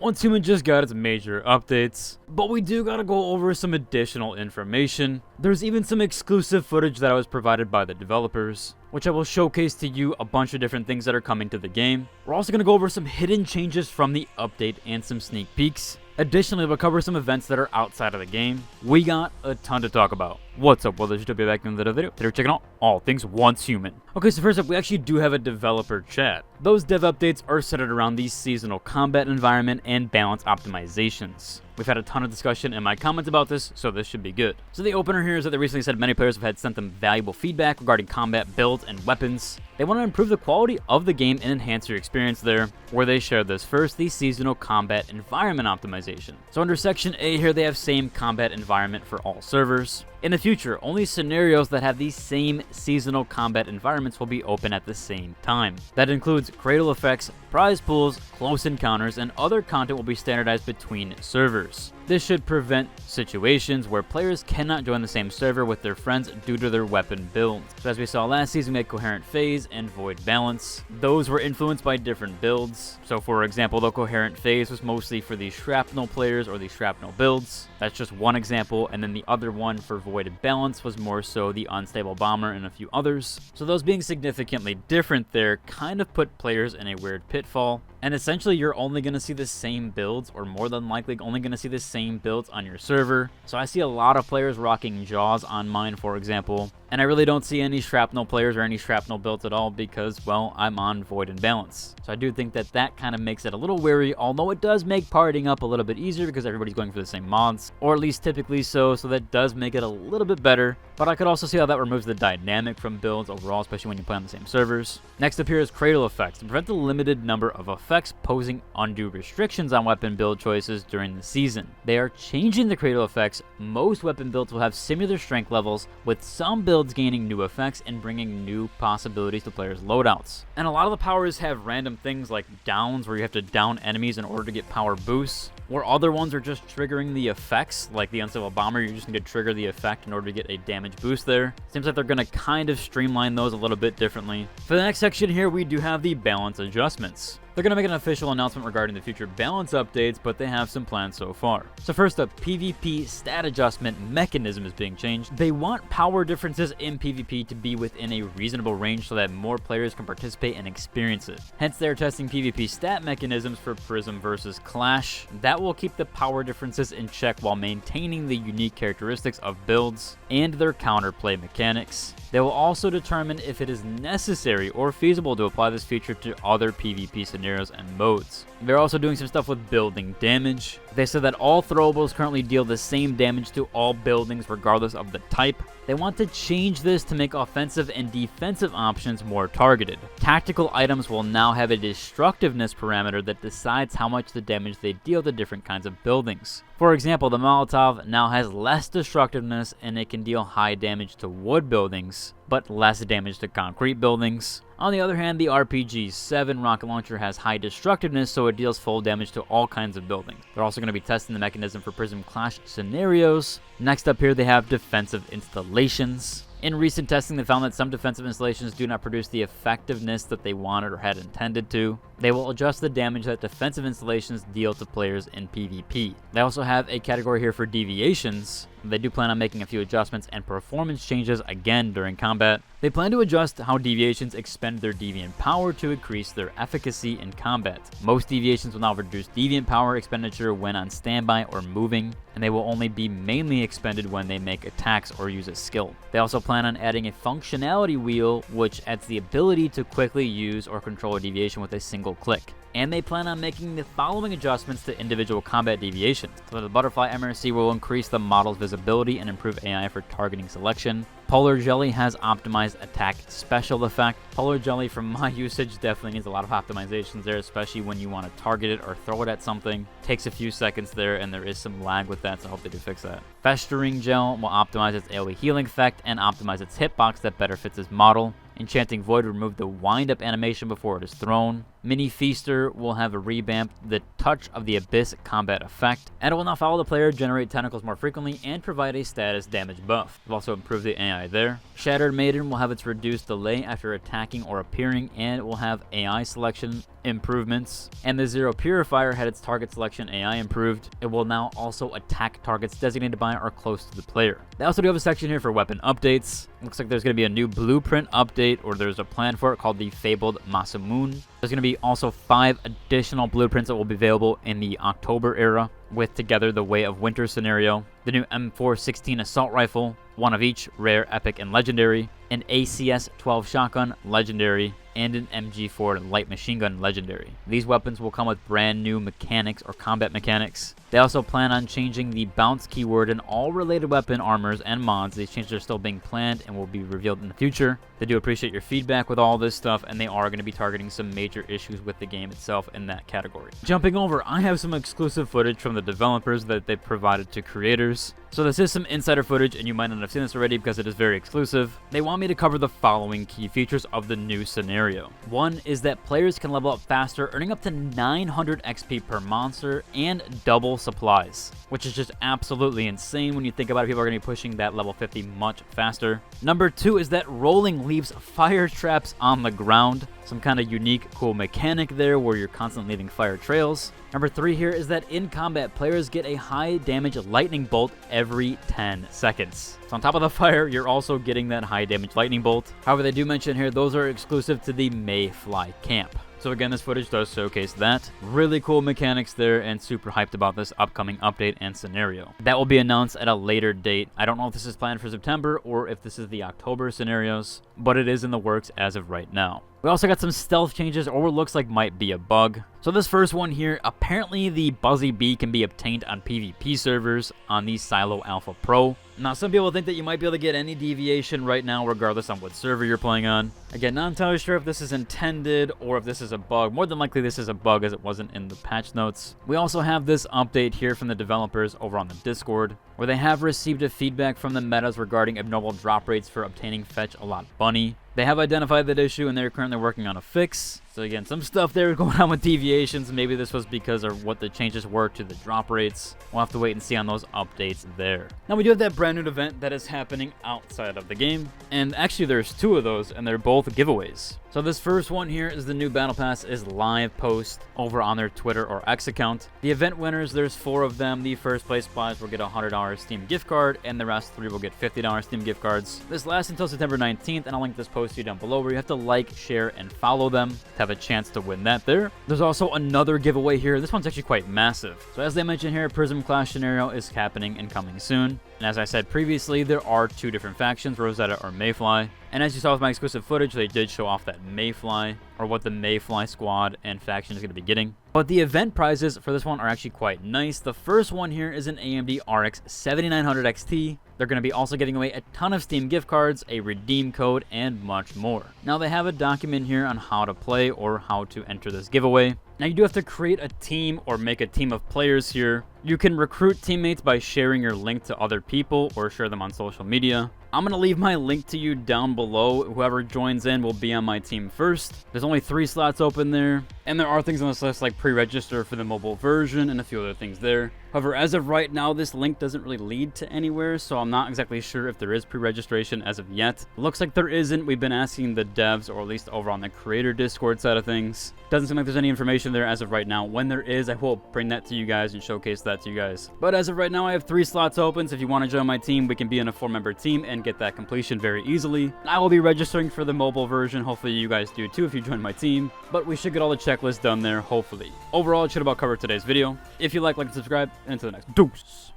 once Human just got its major updates. But we do gotta go over some additional information. There's even some exclusive footage that was provided by the developers, which I will showcase to you a bunch of different things that are coming to the game. We're also gonna go over some hidden changes from the update and some sneak peeks. Additionally, we'll cover some events that are outside of the game. We got a ton to talk about. What's up, well, should be back in the video. Today we're checking out all things Once Human. Okay, so first up, we actually do have a developer chat. Those dev updates are centered around the seasonal combat environment and balance optimizations. We've had a ton of discussion in my comments about this, so this should be good. So the opener here is that they recently said many players have had sent them valuable feedback regarding combat builds and weapons. They want to improve the quality of the game and enhance your experience there, where they share this first, the seasonal combat environment optimization. So under section A here, they have same combat environment for all servers. In the future, only scenarios that have these same seasonal combat environments will be open at the same time. That includes cradle effects, prize pools, close encounters, and other content will be standardized between servers. This should prevent situations where players cannot join the same server with their friends due to their weapon builds. So as we saw last season, we had Coherent Phase and Void Balance. Those were influenced by different builds. So for example, the Coherent Phase was mostly for the Shrapnel players or the Shrapnel builds. That's just one example, and then the other one for Void Balance was more so the Unstable Bomber and a few others. So those being significantly different there kind of put players in a weird pitfall. And essentially, you're only going to see the same builds, or more than likely only going to see the same builds on your server. So I see a lot of players rocking Jaws on mine, for example. And I really don't see any Shrapnel players or any Shrapnel builds at all because, well, I'm on Void and Balance. So I do think that that kind of makes it a little wary, although it does make partying up a little bit easier because everybody's going for the same mods, or at least typically so that does make it a little bit better. But I could also see how that removes the dynamic from builds overall, especially when you play on the same servers. Next up here is Cradle Effects. To prevent the limited number of effects posing undue restrictions on weapon build choices during the season. They are changing the Cradle Effects. Most weapon builds will have similar strength levels, with some builds gaining new effects and bringing new possibilities to players' loadouts. And a lot of the powers have random things like downs, where you have to down enemies in order to get power boosts, where other ones are just triggering the effects, like the Unstable Bomber, you just need to trigger the effect in order to get a damage boost there. Seems like they're going to kind of streamline those a little bit differently. For the next section here, we do have the balance adjustments. They're going to make an official announcement regarding the future balance updates, but they have some plans so far. So first up, PvP stat adjustment mechanism is being changed. They want power differences in PvP to be within a reasonable range so that more players can participate and experience it. Hence, they're testing PvP stat mechanisms for Prism versus Clash. That will keep the power differences in check while maintaining the unique characteristics of builds and their counterplay mechanics. They will also determine if it is necessary or feasible to apply this feature to other PvP scenarios and modes. They're also doing some stuff with building damage. They said that all throwables currently deal the same damage to all buildings regardless of the type. They want to change this to make offensive and defensive options more targeted. Tactical items will now have a destructiveness parameter that decides how much the damage they deal to different kinds of buildings. For example, the Molotov now has less destructiveness and it can deal high damage to wood buildings, but less damage to concrete buildings. On the other hand, the RPG-7 rocket launcher has high destructiveness, so it deals full damage to all kinds of buildings. They're also going to be testing the mechanism for Prism Clash scenarios. Next up here, they have defensive installations. In recent testing, they found that some defensive installations do not produce the effectiveness that they wanted or had intended to. They will adjust the damage that defensive installations deal to players in PvP. They also have a category here for deviations. They do plan on making a few adjustments and performance changes again during combat. They plan to adjust how deviations expend their deviant power to increase their efficacy in combat. Most deviations will now reduce deviant power expenditure when on standby or moving, and they will only be mainly expended when they make attacks or use a skill. They also plan on adding a functionality wheel, which adds the ability to quickly use or control a deviation with a single click. And they plan on making the following adjustments to individual combat deviations. So the Butterfly MRC will increase the model's visibility and improve AI for targeting selection. Polar Jelly has optimized attack special effect. Polar Jelly, from my usage, definitely needs a lot of optimizations there, especially when you want to target it or throw it at something. Takes a few seconds there, and there is some lag with that, so I hope they do fix that. Festering Gel will optimize its AoE healing effect and optimize its hitbox that better fits its model. Enchanting Void will remove the wind-up animation before it is thrown. Mini Feaster will have revamped the Touch of the Abyss combat effect, and it will now follow the player, generate tentacles more frequently, and provide a status damage buff. They've also improved the AI there. Shattered Maiden will have its reduced delay after attacking or appearing, and it will have AI selection improvements. And the Zero Purifier had its target selection AI improved. It will now also attack targets designated by or close to the player. They also do have a section here for weapon updates. Looks like there's going to be a new blueprint update, or there's a plan for it called the Fabled Masamune. There's going to be also 5 additional blueprints that will be available in the October era, with together the Way of Winter scenario, the new M416 assault rifle, one of each, rare, epic, and legendary, an ACS-12 shotgun, legendary, and an MG4 light machine gun, legendary. These weapons will come with brand new mechanics or combat mechanics. They also plan on changing the bounce keyword in all related weapon armors and mods. These changes are still being planned and will be revealed in the future. They do appreciate your feedback with all this stuff, and they are going to be targeting some major issues with the game itself in that category. Jumping over, I have some exclusive footage from the developers that they provided to creators. So this is some insider footage, and you might not have seen this already because it is very exclusive. They want me to cover the following key features of the new scenario. One is that players can level up faster, earning up to 900 XP per monster and double supplies, which is just absolutely insane when you think about it. People are going to be pushing that level 50 much faster. Number 2 is that rolling leaves fire traps on the ground. Some kind of unique, cool mechanic there where you're constantly leaving fire trails. Number 3 here is that in combat, players get a high damage lightning bolt every 10 seconds. So on top of the fire, you're also getting that high damage lightning bolt. However, they do mention here those are exclusive to the Mayfly camp. So again, this footage does showcase that. Really cool mechanics there, and super hyped about this upcoming update and scenario. That will be announced at a later date. I don't know if this is planned for September or if this is the October scenarios, but it is in the works as of right now. We also got some stealth changes, or what looks like might be a bug. So this first one here, apparently the Buzzy Bee can be obtained on PvP servers on the Silo Alpha Pro. Now, some people think that you might be able to get any deviation right now, regardless on what server you're playing on. Again, not entirely sure if this is intended or if this is a bug. More than likely, this is a bug as it wasn't in the patch notes. We also have this update here from the developers over on the Discord, where they have received a feedback from the metas regarding abnormal drop rates for obtaining Fetch a Lot Bunny. They have identified that issue, and they're currently working on a fix. So again, some stuff there going on with deviations. Maybe this was because of what the changes were to the drop rates. We'll have to wait and see on those updates there. Now, we do have that brand new event that is happening outside of the game. And actually, there's 2 of those, and they're both giveaways. So this first one here is the new Battle Pass is live post over on their Twitter or X account. The event winners, there's 4 of them. The first place prize will get a $100 Steam gift card, and the rest 3 will get $50 Steam gift cards. This lasts until September 19th, and I'll link this post to you down below where you have to like, share, and follow them to have a chance to win that there. There's also another giveaway here. This one's actually quite massive. So as they mentioned here, Prism Clash scenario is happening and coming soon. And as I said previously, there are 2 different factions, Rosetta or Mayfly. And as you saw with my exclusive footage, they did show off that Mayfly, or what the Mayfly squad and faction is going to be getting. But the event prizes for this one are actually quite nice. The first one here is an AMD RX 7900 XT. They're going to be also giving away a ton of Steam gift cards, a redeem code, and much more. Now, they have a document here on how to play or how to enter this giveaway. Now, you do have to create a team or make a team of players here. You can recruit teammates by sharing your link to other people or share them on social media. I'm going to leave my link to you down below. Whoever joins in will be on my team first. There's only 3 slots open there. And there are things on this list like pre-register for the mobile version and a few other things there. However, as of right now, this link doesn't really lead to anywhere, so I'm not exactly sure if there is pre-registration as of yet. Looks like there isn't. We've been asking the devs, or at least over on the creator Discord side of things. Doesn't seem like there's any information there as of right now. When there is, I will bring that to you guys and showcase that to you guys. But as of right now, I have 3 slots open, so if you want to join my team, we can be in a 4-member team and get that completion very easily. I will be registering for the mobile version. Hopefully you guys do too if you join my team. But we should get all the checklists done there, hopefully. Overall, it should about cover today's video. If you like and subscribe, and to the next. Deuce!